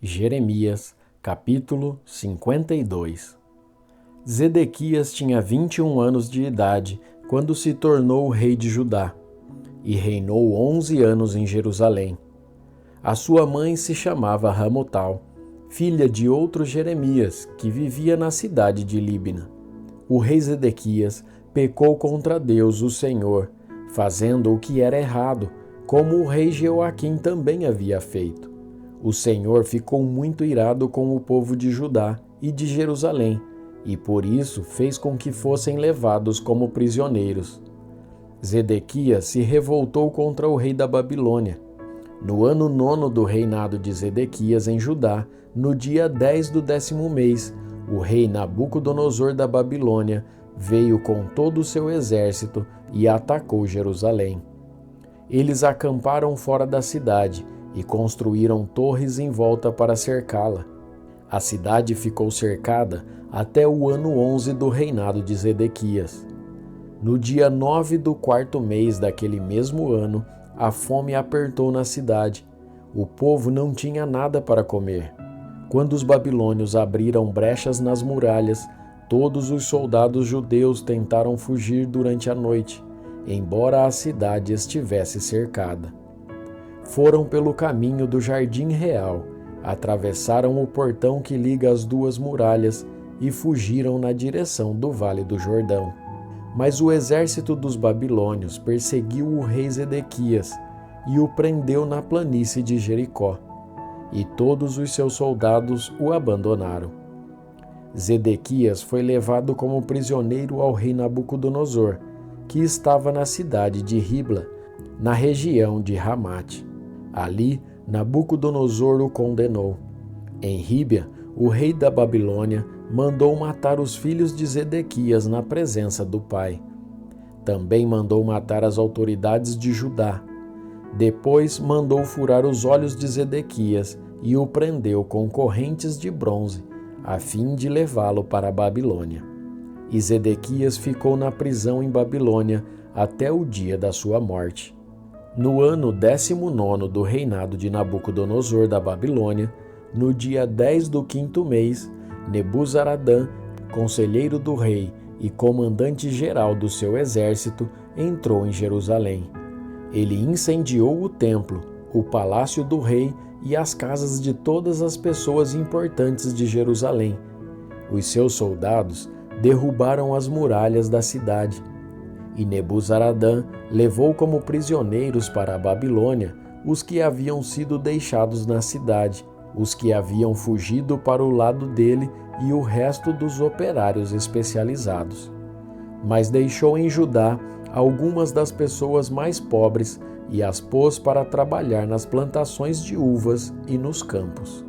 Jeremias, capítulo 52. Zedequias tinha 21 anos de idade quando se tornou rei de Judá, e reinou 11 anos em Jerusalém. A sua mãe se chamava Ramotal, filha de outro Jeremias, que vivia na cidade de Líbna. O rei Zedequias pecou contra Deus, o Senhor, fazendo o que era errado, como o rei Jeoaquim também havia feito. O Senhor ficou muito irado com o povo de Judá e de Jerusalém, e por isso fez com que fossem levados como prisioneiros. Zedequias se revoltou contra o rei da Babilônia. No ano 9º do reinado de Zedequias em Judá, no dia 10 do 10º mês, o rei Nabucodonosor da Babilônia veio com todo o seu exército e atacou Jerusalém. Eles acamparam fora da cidade e construíram torres em volta para cercá-la. A cidade ficou cercada até o ano 11 do reinado de Zedequias. No dia 9 do 4º mês daquele mesmo ano, a fome apertou na cidade. O povo não tinha nada para comer. Quando os babilônios abriram brechas nas muralhas, todos os soldados judeus tentaram fugir durante a noite, embora a cidade estivesse cercada. Foram pelo caminho do Jardim Real, atravessaram o portão que liga as duas muralhas e fugiram na direção do Vale do Jordão. Mas o exército dos babilônios perseguiu o rei Zedequias e o prendeu na planície de Jericó, e todos os seus soldados o abandonaram. Zedequias foi levado como prisioneiro ao rei Nabucodonosor, que estava na cidade de Ribla, na região de Ramate. Ali, Nabucodonosor o condenou. Em Ríbia, o rei da Babilônia mandou matar os filhos de Zedequias na presença do pai. Também mandou matar as autoridades de Judá. Depois mandou furar os olhos de Zedequias e o prendeu com correntes de bronze, a fim de levá-lo para a Babilônia. E Zedequias ficou na prisão em Babilônia até o dia da sua morte. No ano 19º do reinado de Nabucodonosor da Babilônia, no dia 10 do 5º mês, Nebuzaradã, conselheiro do rei e comandante-geral do seu exército, entrou em Jerusalém. Ele incendiou o templo, o palácio do rei e as casas de todas as pessoas importantes de Jerusalém. Os seus soldados derrubaram as muralhas da cidade. E Nebuzaradã levou como prisioneiros para a Babilônia os que haviam sido deixados na cidade, os que haviam fugido para o lado dele e o resto dos operários especializados. Mas deixou em Judá algumas das pessoas mais pobres e as pôs para trabalhar nas plantações de uvas e nos campos.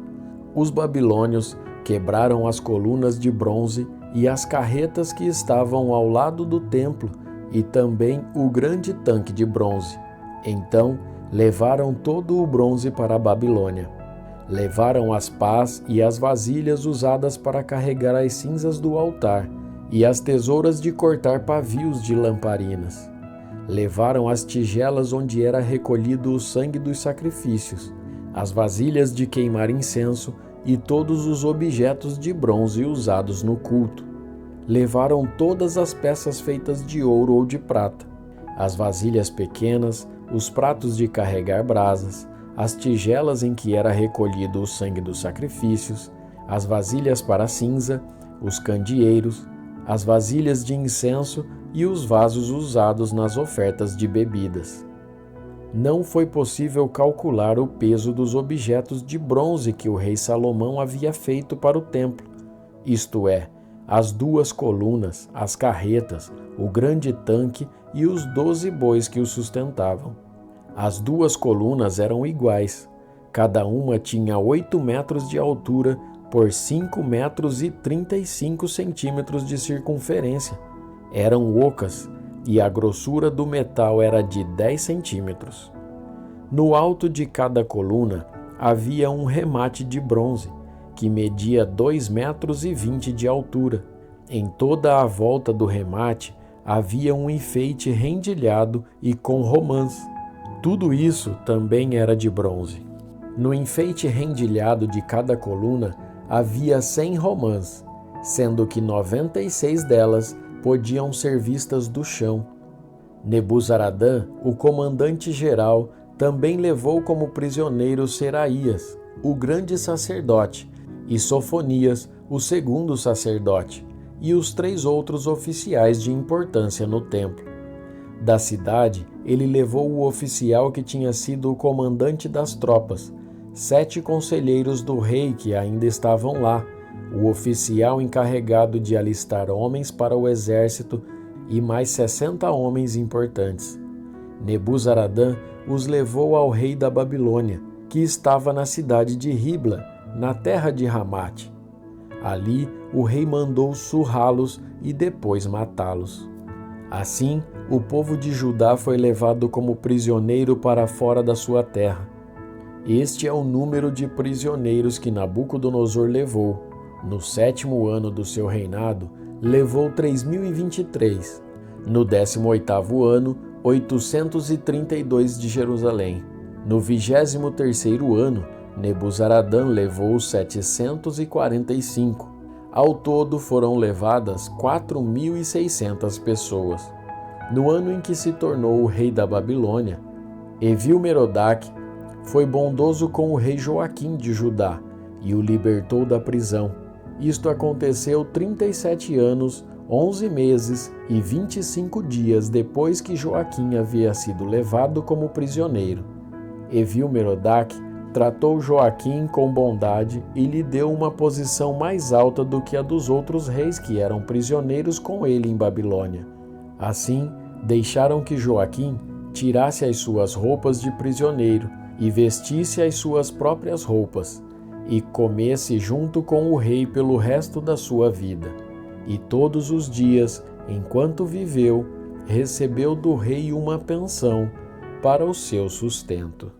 Os babilônios quebraram as colunas de bronze e as carretas que estavam ao lado do templo e também o grande tanque de bronze. Então levaram todo o bronze para a Babilônia. Levaram as pás e as vasilhas usadas para carregar as cinzas do altar e as tesouras de cortar pavios de lamparinas. Levaram as tigelas onde era recolhido o sangue dos sacrifícios, as vasilhas de queimar incenso e todos os objetos de bronze usados no culto. Levaram todas as peças feitas de ouro ou de prata, as vasilhas pequenas, os pratos de carregar brasas, as tigelas em que era recolhido o sangue dos sacrifícios, as vasilhas para cinza, os candeeiros, as vasilhas de incenso e os vasos usados nas ofertas de bebidas. Não foi possível calcular o peso dos objetos de bronze que o rei Salomão havia feito para o templo, isto é, as 2 colunas, as carretas, o grande tanque e os 12 bois que o sustentavam. As 2 colunas eram iguais. Cada uma tinha 8 metros de altura por 5 metros e 35 centímetros de circunferência. Eram ocas e a grossura do metal era de 10 centímetros. No alto de cada coluna havia um remate de bronze, que media 2,20 metros de altura. Em toda a volta do remate havia um enfeite rendilhado e com romãs. Tudo isso também era de bronze. No enfeite rendilhado de cada coluna havia 100 romãs, sendo que 96 delas podiam ser vistas do chão. Nebuzaradã, o comandante-geral, também levou como prisioneiro Seraías, o grande sacerdote, e Sofonias, o segundo sacerdote, e os 3 outros oficiais de importância no templo. Da cidade, ele levou o oficial que tinha sido o comandante das tropas, 7 conselheiros do rei que ainda estavam lá, o oficial encarregado de alistar homens para o exército e mais 60 homens importantes. Nebuzaradã os levou ao rei da Babilônia, que estava na cidade de Ribla, na terra de Ramate. Ali, o rei mandou surrá-los e depois matá-los. Assim, o povo de Judá foi levado como prisioneiro para fora da sua terra. Este é o número de prisioneiros que Nabucodonosor levou. No 7º ano do seu reinado, levou 3.023. No 18º ano, 832 de Jerusalém. No 23º ano, Nebuzaradã levou 745. Ao todo foram levadas 4.600 pessoas. No ano em que se tornou o rei da Babilônia, Evil-Merodach foi bondoso com o rei Joaquim de Judá e o libertou da prisão. Isto aconteceu 37 anos, 11 meses e 25 dias depois que Joaquim havia sido levado como prisioneiro. Evil-Merodach tratou Joaquim com bondade e lhe deu uma posição mais alta do que a dos outros reis que eram prisioneiros com ele em Babilônia. Assim, deixaram que Joaquim tirasse as suas roupas de prisioneiro e vestisse as suas próprias roupas, e comesse junto com o rei pelo resto da sua vida. E todos os dias, enquanto viveu, recebeu do rei uma pensão para o seu sustento.